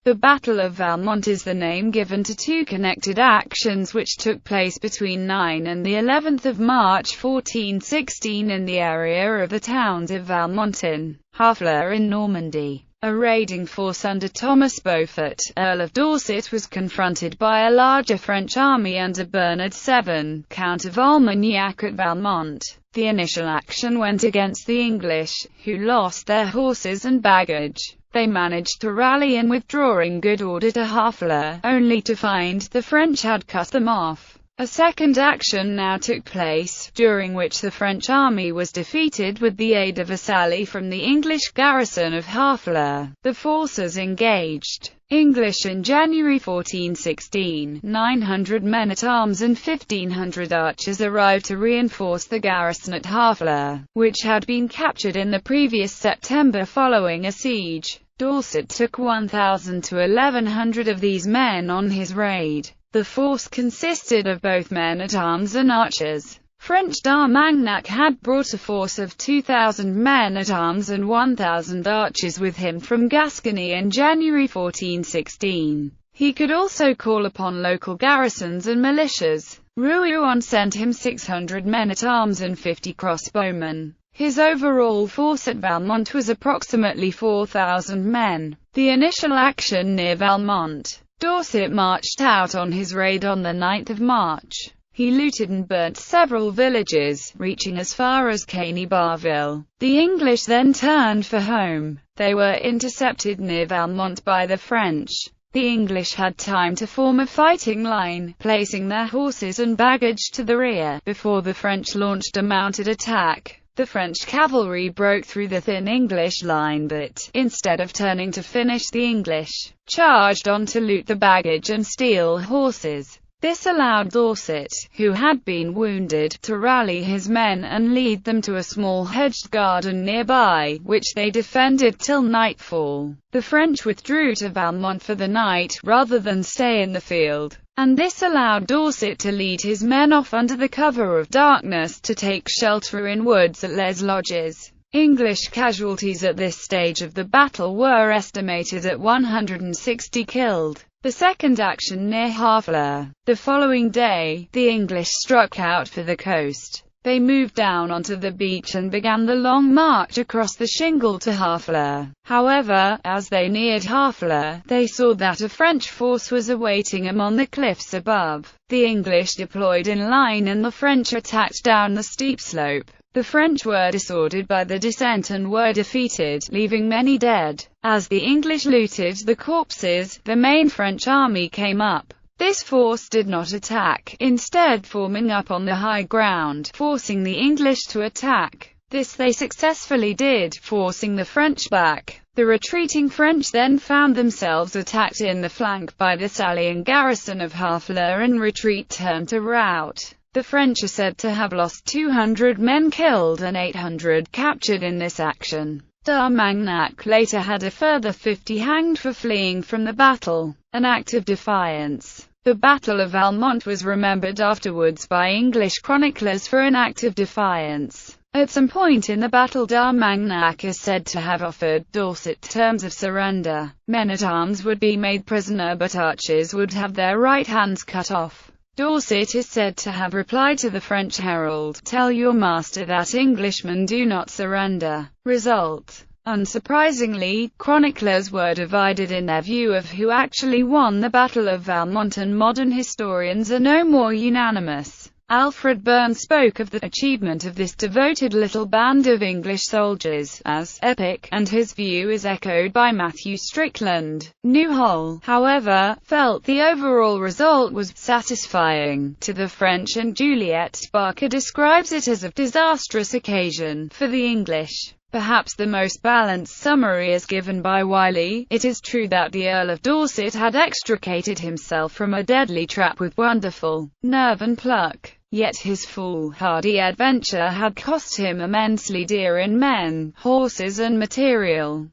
The Battle of Valmont is the name given to two connected actions which took place between 9 and the 11th of March 1416 in the area of the towns of Valmont in Harfleur in Normandy. A raiding force under Thomas Beaufort, Earl of Dorset, was confronted by a larger French army under Bernard VII, Count of Armagnac at Valmont. The initial action went against the English, who lost their horses and baggage. They managed to rally and withdraw in good order to Harfleur, only to find the French had cut them off. A second action now took place, during which the French army was defeated with the aid of a sally from the English garrison of Harfleur. The forces engaged. English in January 1416, 900 men-at-arms and 1,500 archers arrived to reinforce the garrison at Harfleur, which had been captured in the previous September following a siege. Dorset took 1,000 to 1,100 of these men on his raid. The force consisted of both men-at-arms and archers. French d'Armagnac had brought a force of 2,000 men-at-arms and 1,000 archers with him from Gascony in January 1416. He could also call upon local garrisons and militias. Rouen sent him 600 men-at-arms and 50 crossbowmen. His overall force at Valmont was approximately 4,000 men. The initial action near Valmont. Dorset marched out on his raid on the 9th of March. He looted and burnt several villages, reaching as far as Caney-Barville. The English then turned for home. They were intercepted near Valmont by the French. The English had time to form a fighting line, placing their horses and baggage to the rear, before the French launched a mounted attack. The French cavalry broke through the thin English line but, instead of turning to finish the English, charged on to loot the baggage and steal horses. This allowed Dorset, who had been wounded, to rally his men and lead them to a small hedged garden nearby, which they defended till nightfall. The French withdrew to Valmont for the night, rather than stay in the field, and this allowed Dorset to lead his men off under the cover of darkness to take shelter in woods at Les Lodges. English casualties at this stage of the battle were estimated at 160 killed. The second action near Harfleur. The following day, the English struck out for the coast. They moved down onto the beach and began the long march across the shingle to Harfleur. However, as they neared Harfleur, they saw that a French force was awaiting them on the cliffs above. The English deployed in line and the French attacked down the steep slope. The French were disordered by the descent and were defeated, leaving many dead. As the English looted the corpses, the main French army came up. This force did not attack, instead forming up on the high ground, forcing the English to attack. This they successfully did, forcing the French back. The retreating French then found themselves attacked in the flank by the sallying garrison of Harfleur and retreat turned to rout. The French are said to have lost 200 men killed and 800 captured in this action. D'Armagnac later had a further 50 hanged for fleeing from the battle. An act of defiance. The Battle of Valmont was remembered afterwards by English chroniclers for an act of defiance. At some point in the battle, D'Armagnac is said to have offered Dorset terms of surrender. Men-at-arms would be made prisoner but archers would have their right hands cut off. Dorset is said to have replied to the French herald, "Tell your master that Englishmen do not surrender." Result. Unsurprisingly, chroniclers were divided in their view of who actually won the Battle of Valmont, and modern historians are no more unanimous. Alfred Burns spoke of the achievement of this devoted little band of English soldiers as epic, and his view is echoed by Matthew Strickland. Newhall, however, felt the overall result was satisfying to the French, and Juliet Barker describes it as a disastrous occasion for the English. Perhaps the most balanced summary is given by Wiley. It is true that the Earl of Dorset had extricated himself from a deadly trap with wonderful nerve and pluck, yet his foolhardy adventure had cost him immensely dear in men, horses and material.